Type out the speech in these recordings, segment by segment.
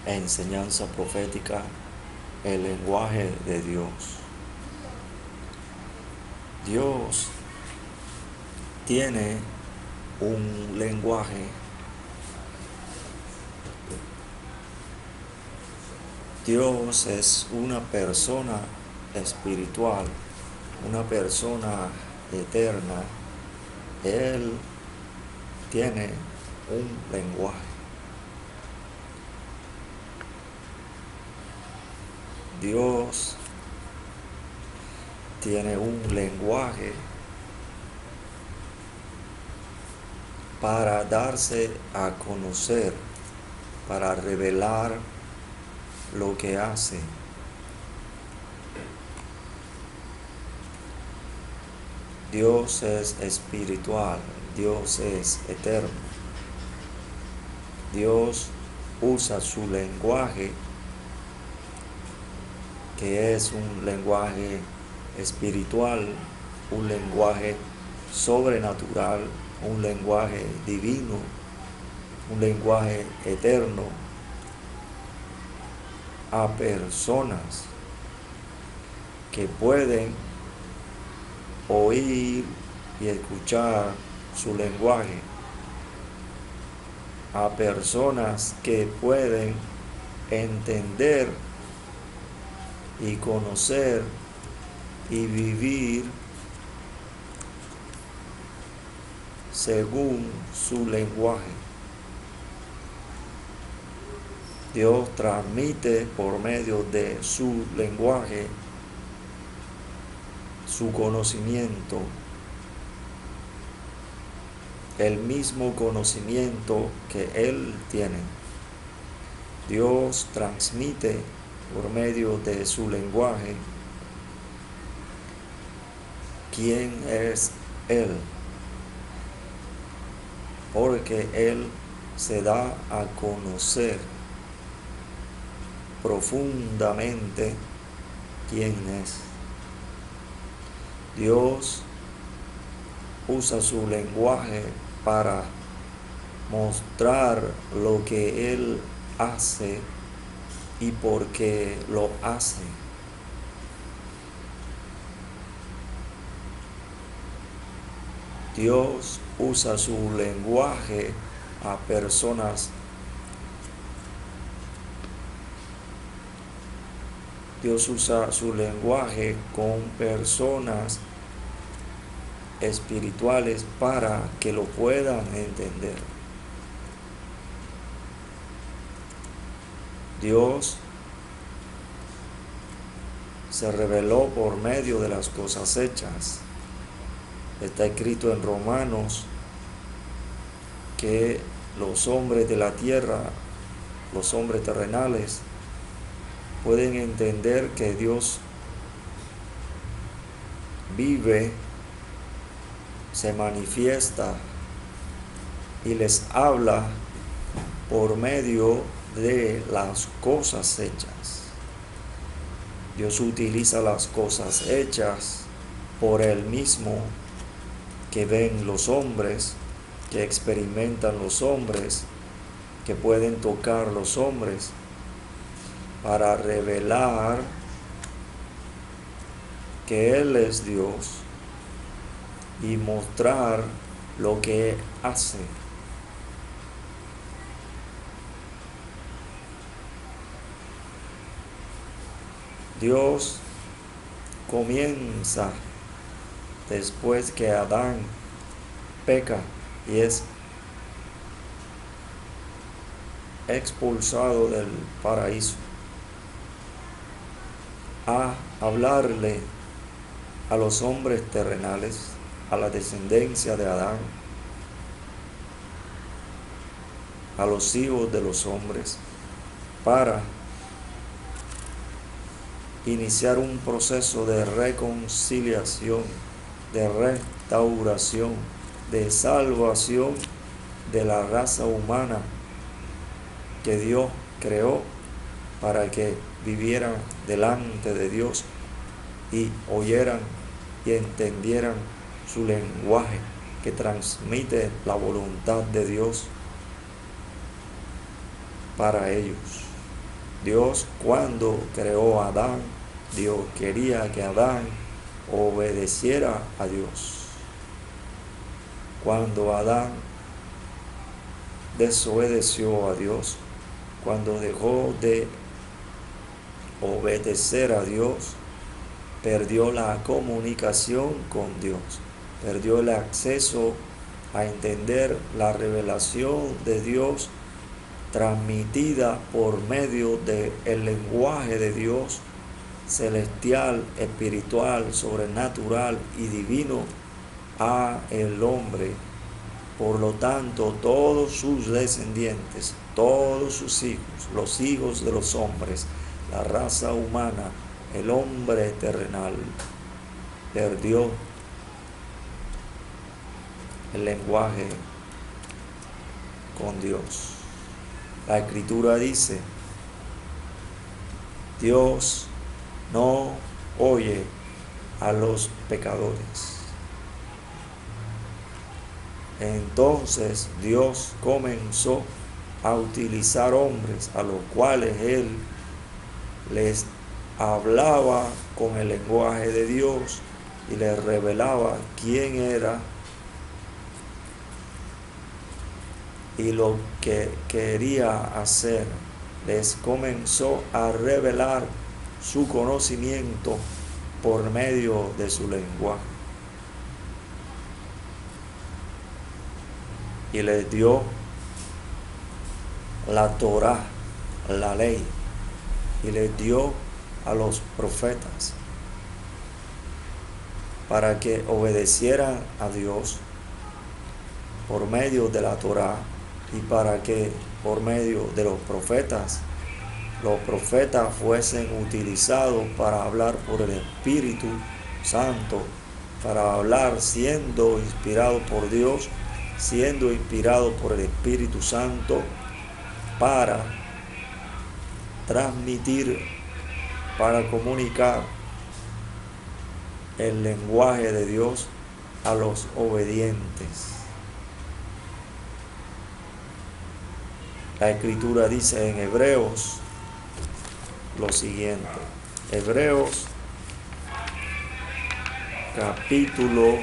enseñanza profética, el lenguaje de Dios. Dios tiene un lenguaje. Dios es una persona espiritual, una persona eterna. Él tiene un lenguaje. Dios tiene un lenguaje para darse a conocer, para revelar lo que hace. Dios es espiritual, Dios es eterno. Dios usa su lenguaje, que es un lenguaje espiritual, un lenguaje sobrenatural, un lenguaje divino, un lenguaje eterno, a personas que pueden oír y escuchar su lenguaje, a personas que pueden entender y conocer y vivir según su lenguaje. Dios transmite por medio de su lenguaje su conocimiento, el mismo conocimiento que Él tiene. Dios transmite por medio de su lenguaje quién es Él, porque Él se da a conocer profundamente quién es. Dios usa su lenguaje para mostrar lo que Él hace y por qué lo hace. Dios usa su lenguaje a personas. Dios usa su lenguaje con personas espirituales para que lo puedan entender. Dios se reveló por medio de las cosas hechas. Está escrito en Romanos que los hombres de la tierra, los hombres terrenales, pueden entender que Dios vive, se manifiesta y les habla por medio de las cosas hechas. Dios utiliza las cosas hechas por Él mismo, que ven los hombres, que experimentan los hombres, que pueden tocar los hombres, para revelar que Él es Dios y mostrar lo que hace. Dios comienza después que Adán peca y es expulsado del paraíso, a hablarle a los hombres terrenales, a la descendencia de Adán, a los hijos de los hombres, para iniciar un proceso de reconciliación, de restauración, de salvación de la raza humana que Dios creó para que vivieran delante de Dios y oyeran y entendieran su lenguaje que transmite la voluntad de Dios para ellos. Dios, cuando creó a Adán, Dios quería que Adán obedeciera a Dios. Cuando Adán desobedeció a Dios, cuando dejó de obedecer a Dios, perdió la comunicación con Dios, perdió el acceso a entender la revelación de Dios transmitida por medio del lenguaje de Dios celestial, espiritual, sobrenatural y divino a el hombre. Por lo tanto, todos sus descendientes, todos sus hijos, los hijos de los hombres, la raza humana, el hombre terrenal, perdió el lenguaje con Dios. La Escritura dice, Dios no oye a los pecadores. Entonces Dios comenzó a utilizar hombres a los cuales Él les hablaba con el lenguaje de Dios y les revelaba quién era y lo que quería hacer. Les comenzó a revelar su conocimiento por medio de su lenguaje. Y les dio la Torá, la ley, y les dio a los profetas para que obedecieran a Dios por medio de la Torá y para que por medio de los profetas fuesen utilizados para hablar por el Espíritu Santo, para hablar siendo inspirados por Dios, siendo inspirados por el Espíritu Santo, para transmitir, para comunicar el lenguaje de Dios a los obedientes. La Escritura dice en Hebreos lo siguiente. Hebreos capítulo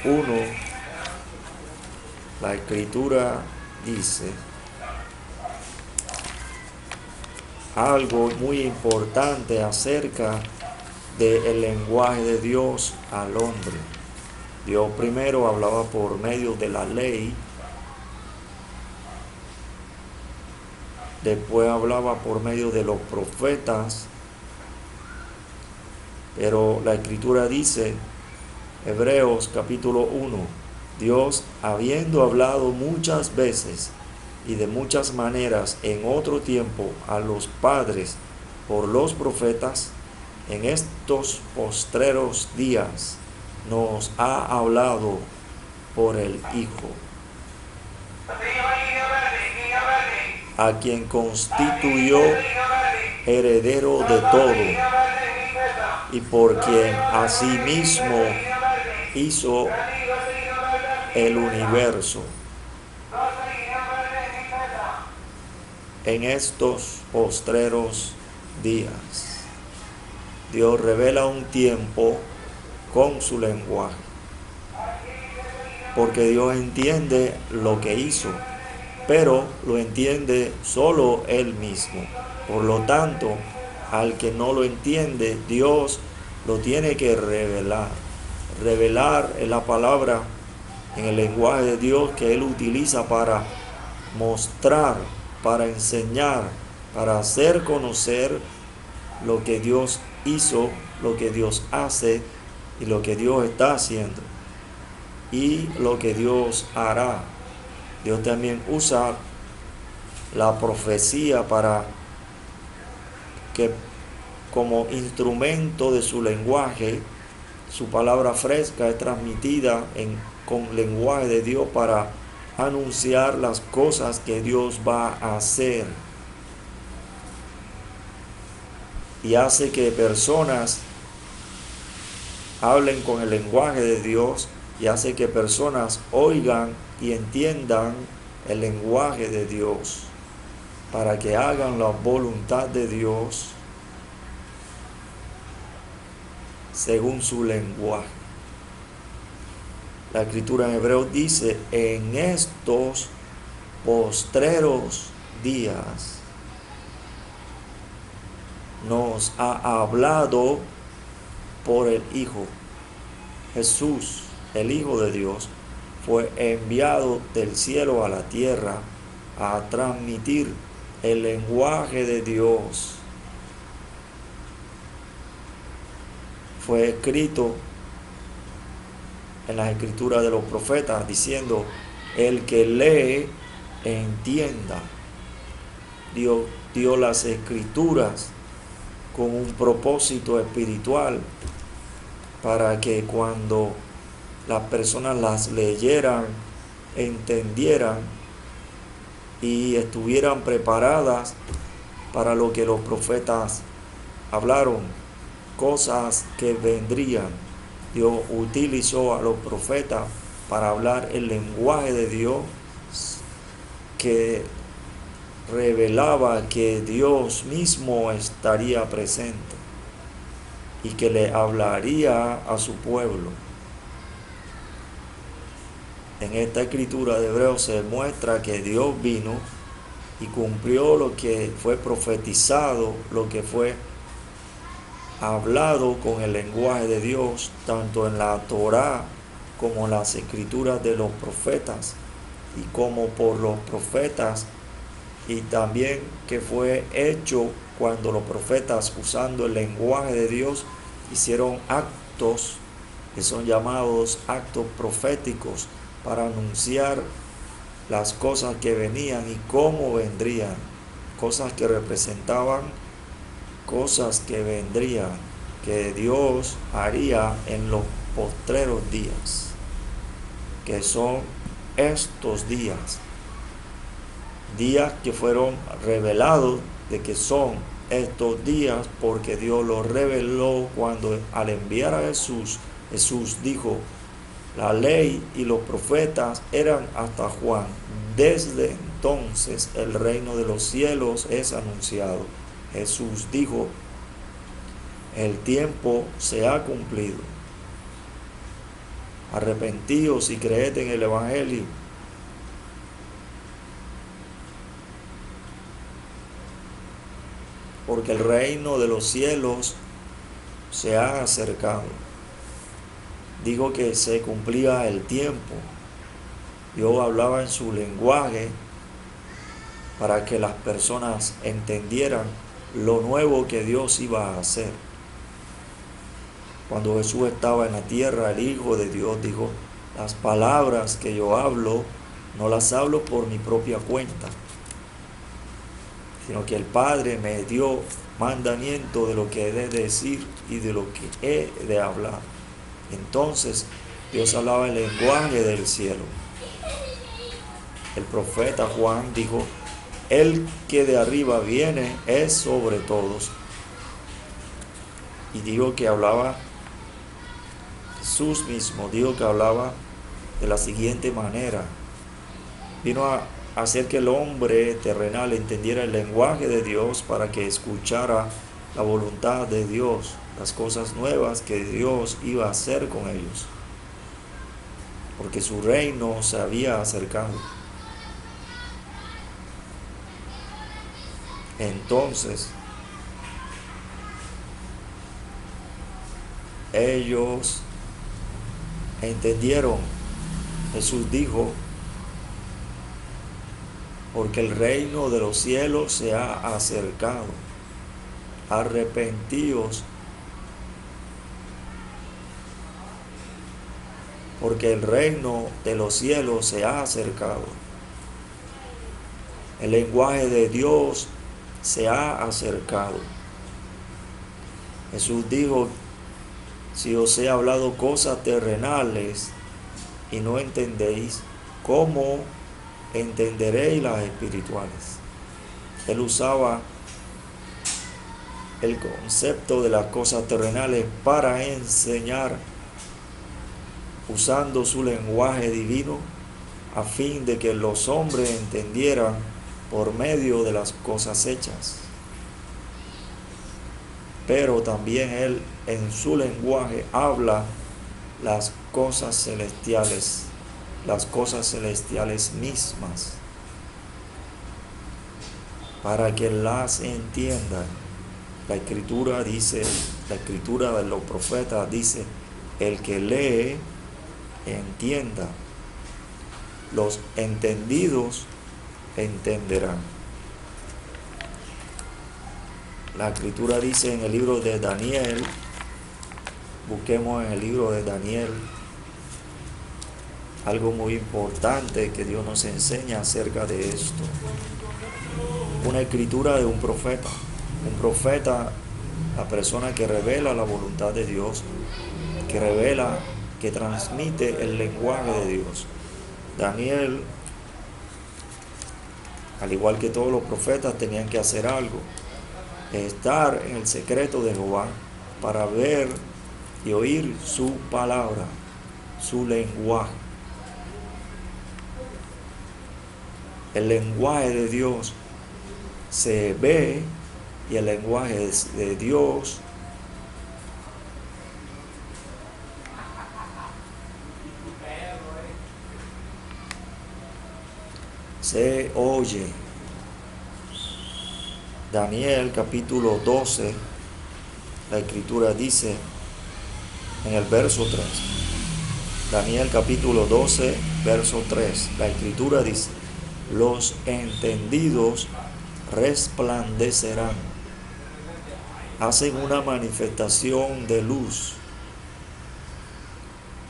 1. La Escritura dice algo muy importante acerca del lenguaje de Dios al hombre. Dios primero hablaba por medio de la ley, después hablaba por medio de los profetas, pero la Escritura dice, Hebreos capítulo 1, Dios, habiendo hablado muchas veces y de muchas maneras en otro tiempo a los padres por los profetas, en estos postreros días nos ha hablado por el Hijo, a quien constituyó heredero de todo y por quien asimismo hizo el universo. En estos postreros días, Dios revela un tiempo con su lenguaje, porque Dios entiende lo que hizo, pero lo entiende solo Él mismo. Por lo tanto, al que no lo entiende, Dios lo tiene que revelar. Revelar es la palabra en el lenguaje de Dios que Él utiliza para mostrar, para enseñar, para hacer conocer lo que Dios hizo, lo que Dios hace y lo que Dios está haciendo y lo que Dios hará. Dios también usa la profecía para que como instrumento de su lenguaje, su palabra fresca es transmitida con lenguaje de Dios para anunciar las cosas que Dios va a hacer. Y hace que personas hablen con el lenguaje de Dios y hace que personas oigan y entiendan el lenguaje de Dios. para que hagan la voluntad de Dios según su lenguaje. La escritura en hebreo dice: en estos postreros días nos ha hablado por el Hijo. Jesús, el Hijo de Dios, fue enviado del cielo a la tierra a transmitir el lenguaje de Dios. Fue escrito en las escrituras de los profetas diciendo: el que lee, entienda. Dios dio las escrituras con un propósito espiritual, para que cuando las personas las leyeran, entendieran y estuvieran preparadas para lo que los profetas hablaron, cosas que vendrían. Dios utilizó a los profetas para hablar el lenguaje de Dios, que revelaba que Dios mismo estaría presente y que le hablaría a su pueblo. En esta escritura de Hebreos se muestra que Dios vino y cumplió lo que fue profetizado, lo que fue hablado con el lenguaje de Dios, tanto en la Torá como en las escrituras de los profetas, y como por los profetas, y también que fue hecho cuando los profetas, usando el lenguaje de Dios, hicieron actos que son llamados actos proféticos para anunciar las cosas que venían y cómo vendrían, cosas que representaban cosas que vendrían, que Dios haría en los postreros días, que son estos días que fueron revelados de que son estos días, porque Dios los reveló cuando, al enviar a Jesús, Jesús dijo: la ley y los profetas eran hasta Juan. Desde entonces el reino de los cielos es anunciado. Jesús dijo: el tiempo se ha cumplido. Arrepentíos y creed en el Evangelio. Porque el reino de los cielos se ha acercado. Digo que se cumplía el tiempo. Dios hablaba en su lenguaje para que las personas entendieran lo nuevo que Dios iba a hacer. Cuando Jesús estaba en la tierra, el Hijo de Dios dijo: las palabras que yo hablo, no las hablo por mi propia cuenta, sino que el Padre me dio mandamiento de lo que he de decir y de lo que he de hablar. Entonces Dios hablaba el lenguaje del cielo. El profeta Juan dijo: el que de arriba viene es sobre todos. Y dijo que hablaba, Jesús mismo dijo que hablaba de la siguiente manera: vino a hacer que el hombre terrenal entendiera el lenguaje de Dios, para que escuchara la voluntad de Dios, las cosas nuevas que Dios iba a hacer con ellos, porque su reino se había acercado. Entonces ellos entendieron. Jesús dijo: porque el reino de los cielos se ha acercado. Arrepentíos, porque el reino de los cielos se ha acercado. El lenguaje de Dios se ha acercado. Jesús dijo: si os he hablado cosas terrenales y no entendéis, ¿cómo entenderéis las espirituales? Él usaba el concepto de las cosas terrenales para enseñar, usando su lenguaje divino, a fin de que los hombres entendieran por medio de las cosas hechas. Pero también Él en su lenguaje habla las cosas celestiales mismas, para que las entiendan. La escritura de los profetas dice, el que lee, entienda. Los entendidos entenderán. La escritura dice en el libro de Daniel, busquemos en el libro de Daniel algo muy importante que Dios nos enseña acerca de esto. Una escritura de un profeta. Un profeta, la persona que revela la voluntad de Dios, que revela, que transmite el lenguaje de Dios. Daniel, al igual que todos los profetas, tenían que hacer algo, estar en el secreto de Jehová para ver y oír su palabra, su lenguaje. El lenguaje de Dios se ve y el lenguaje de Dios se oye. Daniel capítulo 12, la escritura dice en el verso 3. Daniel capítulo 12, verso 3. La escritura dice, los entendidos resplandecerán, hacen una manifestación de luz.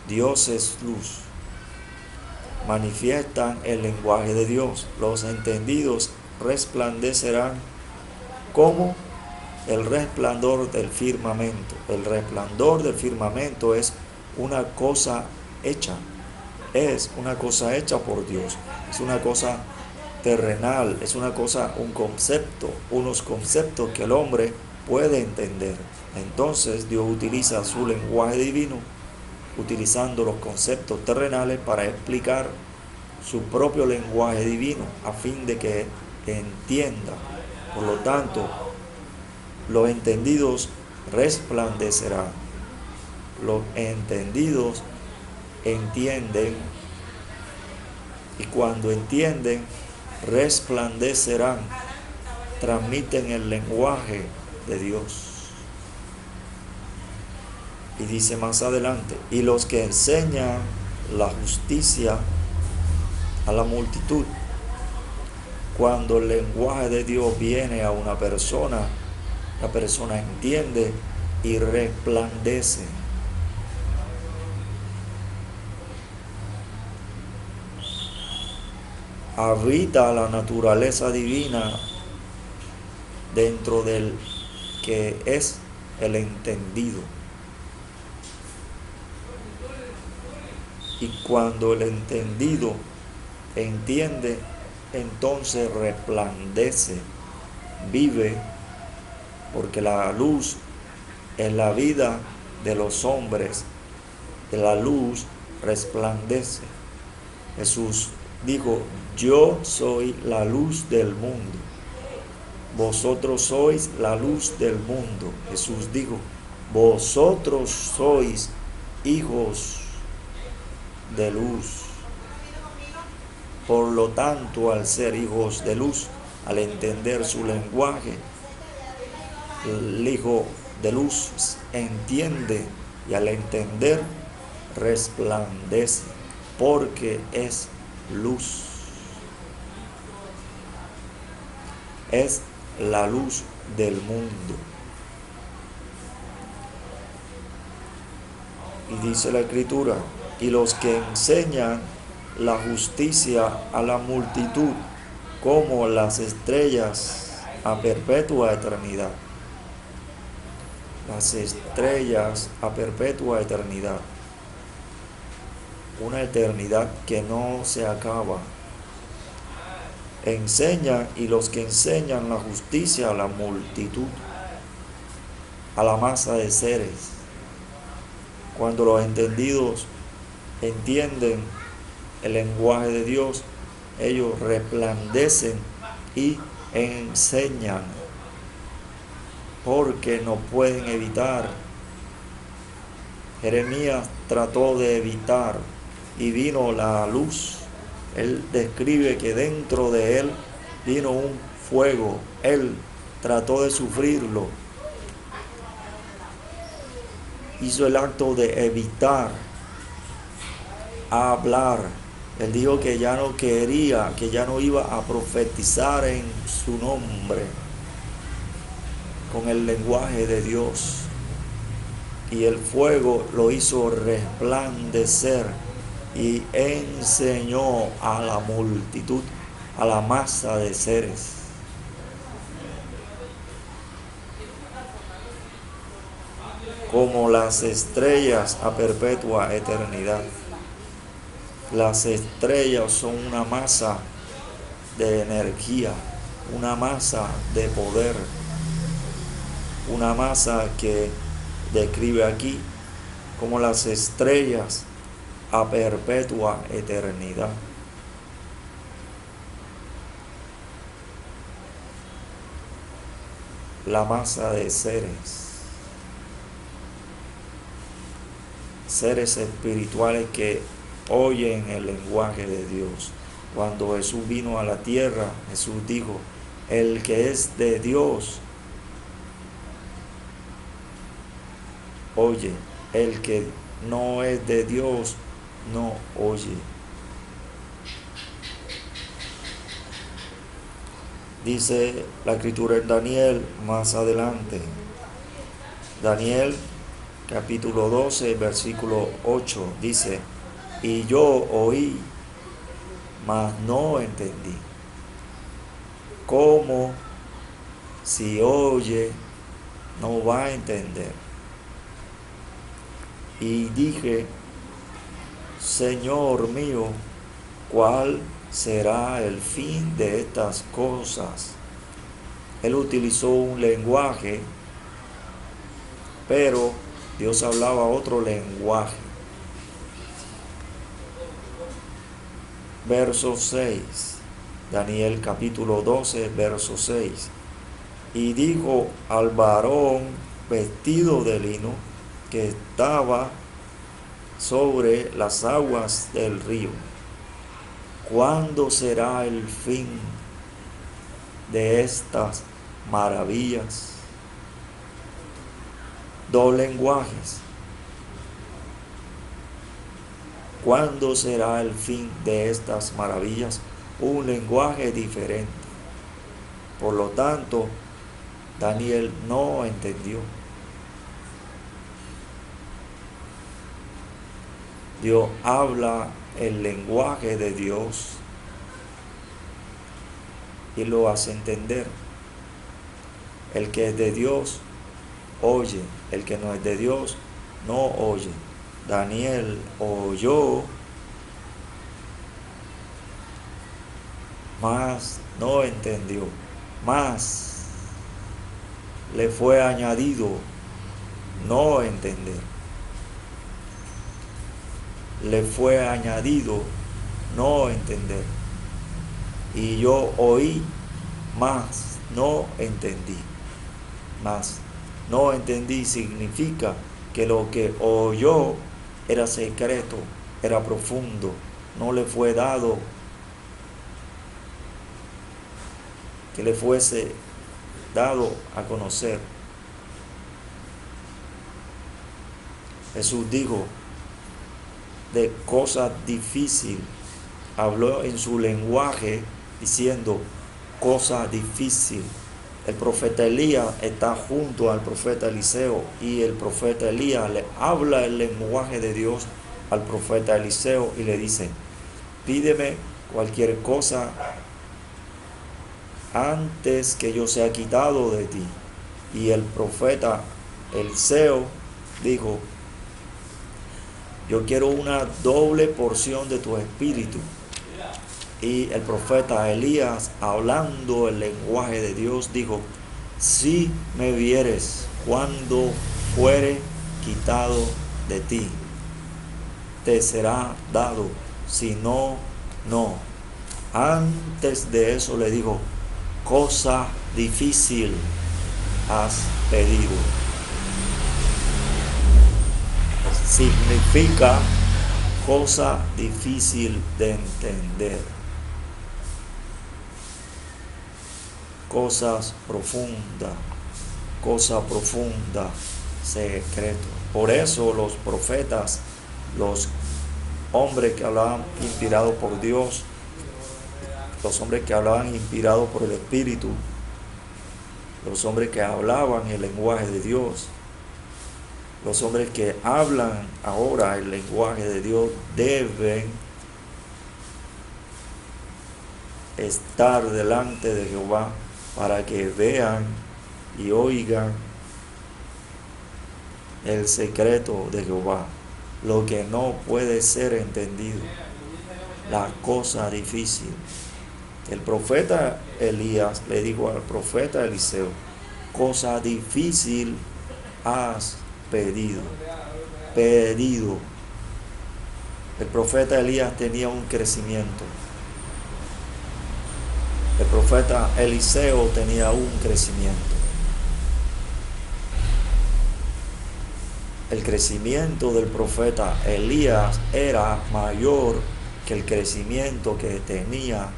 Dios es luz. Manifiestan el lenguaje de Dios. Los entendidos resplandecerán como el resplandor del firmamento. El resplandor del firmamento es una cosa hecha. Es una cosa hecha por Dios. Es una cosa terrenal. Es una cosa, un concepto, unos conceptos que el hombre puede entender. Entonces Dios utiliza su lenguaje divino, utilizando los conceptos terrenales para explicar su propio lenguaje divino, a fin de que entienda. Por lo tanto, los entendidos resplandecerán. Los entendidos entienden, y cuando entienden, resplandecerán, transmiten el lenguaje de Dios. Y dice más adelante, y los que enseñan la justicia a la multitud. Cuando el lenguaje de Dios viene a una persona, la persona entiende y resplandece. Habita la naturaleza divina dentro del que es el entendido. Y cuando el entendido entiende, entonces resplandece, vive, porque la luz en la vida de los hombres, de la luz resplandece. Jesús dijo, yo soy la luz del mundo. Vosotros sois la luz del mundo. Jesús dijo, vosotros sois hijos de luz. Por lo tanto, al ser hijos de luz, al entender su lenguaje, el hijo de luz entiende, y al entender resplandece, porque es luz. Es la luz del mundo. Y dice la escritura, y los que enseñan la justicia a la multitud, como las estrellas a perpetua eternidad. Las estrellas a perpetua eternidad. Una eternidad que no se acaba. Enseñan, y los que enseñan la justicia a la multitud, a la masa de seres. Cuando los entendidos entienden el lenguaje de Dios, ellos resplandecen y enseñan, porque no pueden evitar. Jeremías trató de evitar y vino la luz. Él describe que dentro de él vino un fuego. Él trató de sufrirlo. Hizo el acto de evitar hablar. Él dijo que ya no quería, que ya no iba a profetizar en su nombre con el lenguaje de Dios. Y el fuego lo hizo resplandecer y enseñó a la multitud, a la masa de seres. Como las estrellas a perpetua eternidad. Las estrellas son una masa de energía, una masa de poder, una masa que describe aquí como las estrellas a perpetua eternidad. La masa de seres espirituales que oyen el lenguaje de Dios. Cuando Jesús vino a la tierra, Jesús dijo, el que es de Dios oye, el que no es de Dios no oye. Dice la escritura en Daniel más adelante. Daniel capítulo 12, versículo 8 dice, y yo oí, mas no entendí. Como si oye, no va a entender. Y dije, Señor mío, ¿cuál será el fin de estas cosas? Él utilizó un lenguaje, pero Dios hablaba otro lenguaje. Verso 6, Daniel capítulo 12, verso 6. Y dijo al varón vestido de lino que estaba sobre las aguas del río, ¿cuándo será el fin de estas maravillas? Dos lenguajes. ¿Cuándo será el fin de estas maravillas? Un lenguaje diferente. Por lo tanto, Daniel no entendió. Dios habla el lenguaje de Dios y lo hace entender. El que es de Dios oye, el que no es de Dios no oye. Daniel oyó, mas no entendió, mas le fue añadido no entender. Le fue añadido no entender. Y yo oí, mas no entendí. Mas no entendí significa que lo que oyó era secreto, era profundo, no le fue dado que le fuese dado a conocer. Jesús dijo de cosas difíciles, habló en su lenguaje diciendo cosas difíciles. El profeta Elías está junto al profeta Eliseo y el profeta Elías le habla el lenguaje de Dios al profeta Eliseo y le dice, pídeme cualquier cosa antes que yo sea quitado de ti. Y el profeta Eliseo dijo, yo quiero una doble porción de tu espíritu. Y el profeta Elías, hablando el lenguaje de Dios, dijo, si me vieres cuando fuere quitado de ti, te será dado, si no, no. Antes de eso le dijo, cosa difícil has pedido. Significa cosa difícil de entender, cosa profunda, secreto. Por eso los profetas, los hombres que hablaban inspirados por Dios, los hombres que hablaban inspirados por el Espíritu, los hombres que hablaban el lenguaje de Dios, los hombres que hablan ahora el lenguaje de Dios deben estar delante de Jehová para que vean y oigan el secreto de Jehová, lo que no puede ser entendido, la cosa difícil. El profeta Elías le dijo al profeta Eliseo, cosa difícil has pedido. El profeta Elías tenía un crecimiento. El profeta Eliseo tenía un crecimiento. El crecimiento del profeta Elías era mayor que el crecimiento que tenía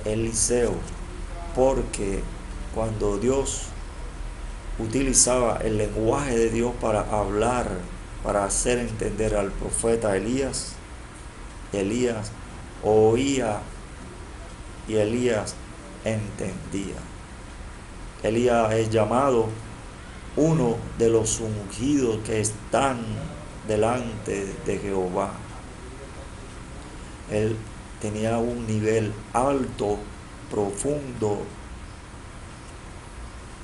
Eliseo, porque cuando Dios utilizaba el lenguaje de Dios para hablar, para hacer entender al profeta Elías oía y Elías entendía. Elías es llamado uno de los ungidos que están delante de Jehová. Él tenía un nivel alto, profundo,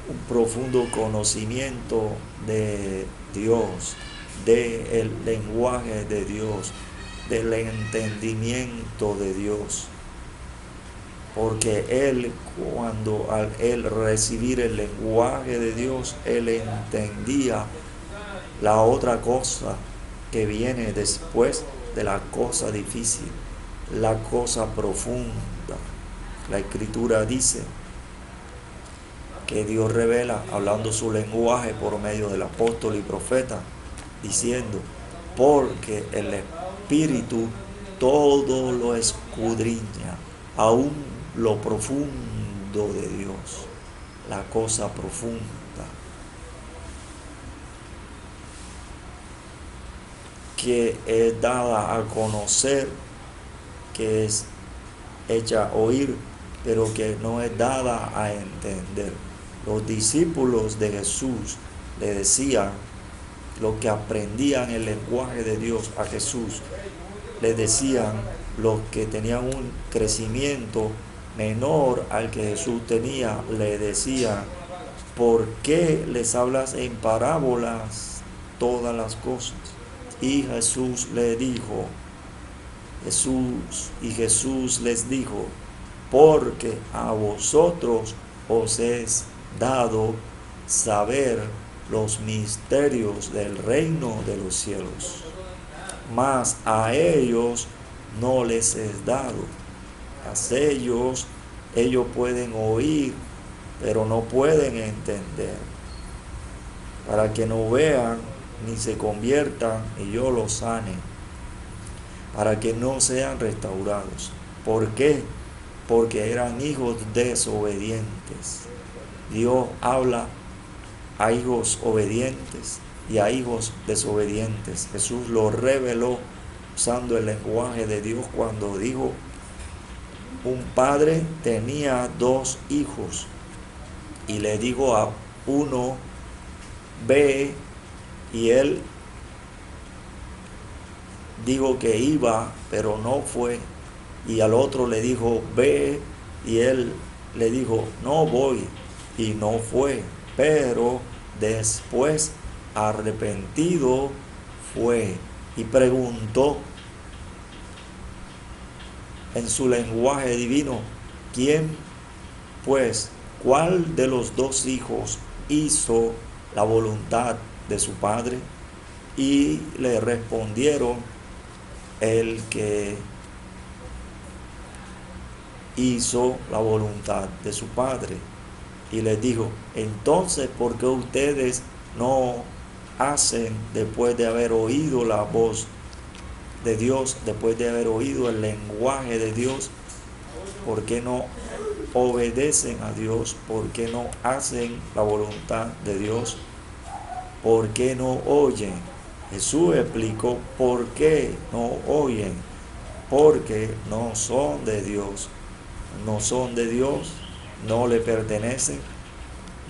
un profundo conocimiento de Dios, del lenguaje de Dios, del entendimiento de Dios. Porque él, cuando al él recibir el lenguaje de Dios, él entendía la otra cosa que viene después de la cosa difícil, la cosa profunda. La Escritura dice que Dios revela, hablando su lenguaje por medio del apóstol y profeta, diciendo, porque el Espíritu todo lo escudriña, aún lo profundo de Dios, la cosa profunda. Que es dada a conocer, que es hecha oír, pero que no es dada a entender. Los discípulos de Jesús le decían, los que aprendían el lenguaje de Dios a Jesús, le decían, los que tenían un crecimiento menor al que Jesús tenía, le decían, ¿por qué les hablas en parábolas todas las cosas? Y Jesús les dijo, Jesús les dijo, porque a vosotros os es dado saber los misterios del reino de los cielos, mas a ellos no les es dado. A ellos pueden oír, pero no pueden entender, para que no vean ni se conviertan y yo los sane, para que no sean restaurados. ¿Por qué? Porque eran hijos desobedientes. Dios habla a hijos obedientes y a hijos desobedientes. Jesús lo reveló usando el lenguaje de Dios cuando dijo, un padre tenía 2 hijos y le dijo a uno, ve, y él dijo que iba, pero no fue, y al otro le dijo, ve, y él le dijo, no voy, y no fue, pero después arrepentido fue y preguntó en su lenguaje divino, ¿cuál de los 2 hijos hizo la voluntad de su padre? Y le respondieron, el que hizo la voluntad de su Padre. Y les dijo, entonces, ¿por qué ustedes no hacen después de haber oído la voz de Dios, después de haber oído el lenguaje de Dios? ¿Por qué no obedecen a Dios? ¿Por qué no hacen la voluntad de Dios? ¿Por qué no oyen? Jesús explicó por qué no oyen. Porque no son de Dios. No son de Dios, no le pertenecen,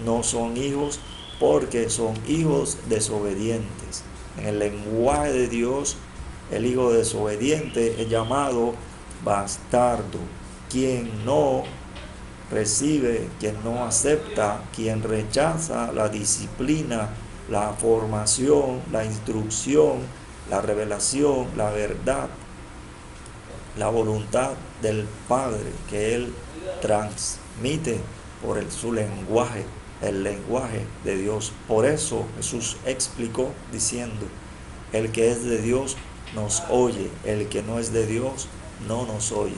no son hijos, porque son hijos desobedientes. En el lenguaje de Dios, el hijo desobediente es llamado bastardo. Quien no recibe, quien no acepta, quien rechaza la disciplina, la formación, la instrucción, la revelación, la verdad, la voluntad del Padre que Él transmite por su lenguaje, el lenguaje de Dios. Por eso Jesús explicó diciendo, el que es de Dios nos oye, el que no es de Dios no nos oye.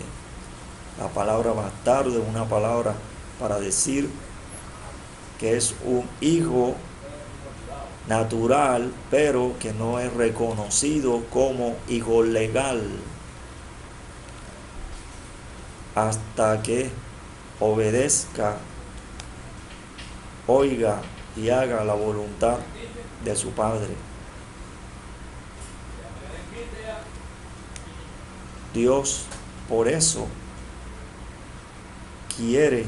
La palabra bastardo es una palabra para decir que es un hijo natural, pero que no es reconocido como hijo legal hasta que obedezca, oiga y haga la voluntad de su Padre. Dios por eso quiere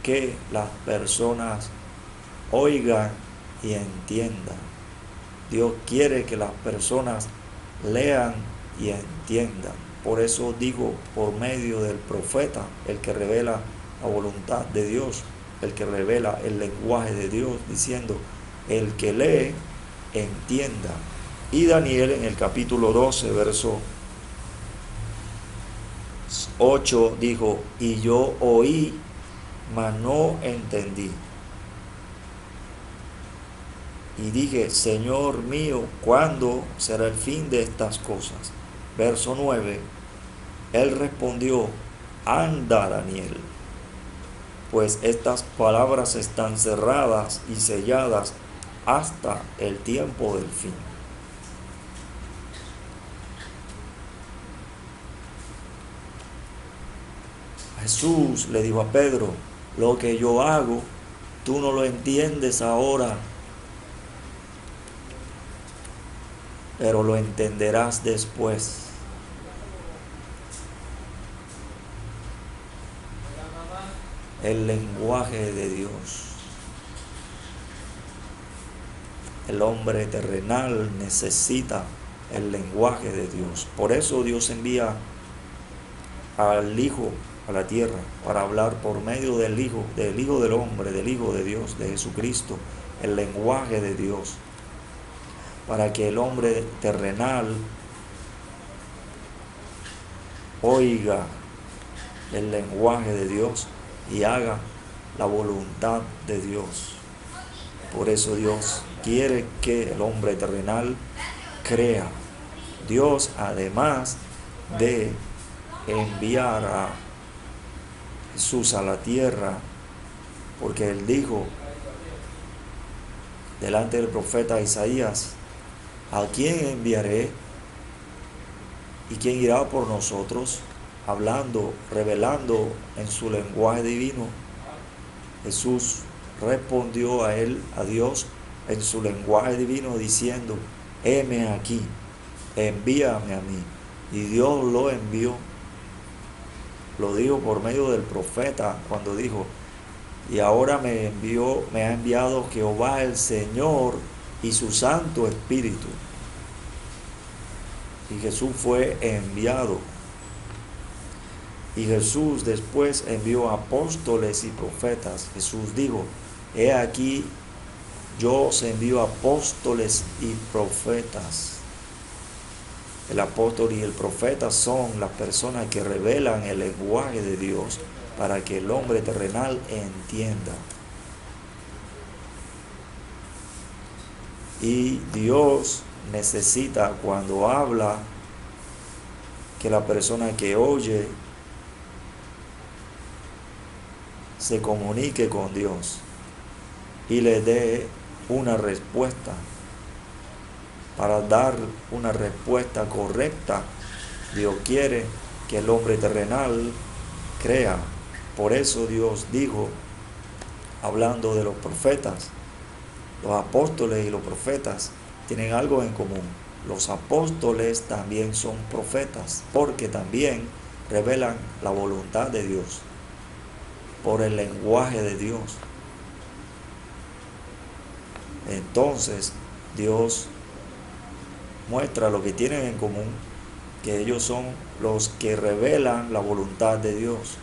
que las personas oigan y entiendan. Dios quiere que las personas lean y entiendan. Por eso digo, por medio del profeta, el que revela la voluntad de Dios, el que revela el lenguaje de Dios, diciendo, el que lee, entienda. Y Daniel en el capítulo 12, verso 8, dijo, y yo oí, mas no entendí. Y dije, Señor mío, ¿cuándo será el fin de estas cosas? Verso 9, él respondió, anda, Daniel, pues estas palabras están cerradas y selladas hasta el tiempo del fin. Jesús le dijo a Pedro, lo que yo hago, tú no lo entiendes ahora, pero lo entenderás después. El lenguaje de Dios. El hombre terrenal necesita el lenguaje de Dios. Por eso Dios envía al Hijo a la tierra para hablar por medio del Hijo del hombre, del Hijo de Dios, de Jesucristo, el lenguaje de Dios, para que el hombre terrenal oiga el lenguaje de Dios y haga la voluntad de Dios. Por eso Dios quiere que el hombre terrenal crea. Dios, además de enviar a Jesús a la tierra, porque Él dijo delante del profeta Isaías, ¿a quién enviaré? ¿Y quién irá por nosotros? Hablando, revelando en su lenguaje divino. Jesús respondió a él, a Dios, en su lenguaje divino, diciendo, heme aquí, envíame a mí. Y Dios lo envió. Lo dijo por medio del profeta cuando dijo, y ahora me ha enviado Jehová el Señor y su Santo Espíritu. Y Jesús fue enviado. Y Jesús después envió apóstoles y profetas. Jesús dijo, he aquí, yo os envío apóstoles y profetas. El apóstol y el profeta son las personas que revelan el lenguaje de Dios para que el hombre terrenal entienda. Y Dios necesita, cuando habla, que la persona que oye se comunique con Dios y le dé una respuesta. Para dar una respuesta correcta, Dios quiere que el hombre terrenal crea. Por eso Dios dijo, hablando de los profetas, los apóstoles y los profetas tienen algo en común. Los apóstoles también son profetas, porque también revelan la voluntad de Dios por el lenguaje de Dios. Entonces, Dios muestra lo que tienen en común, que ellos son los que revelan la voluntad de Dios.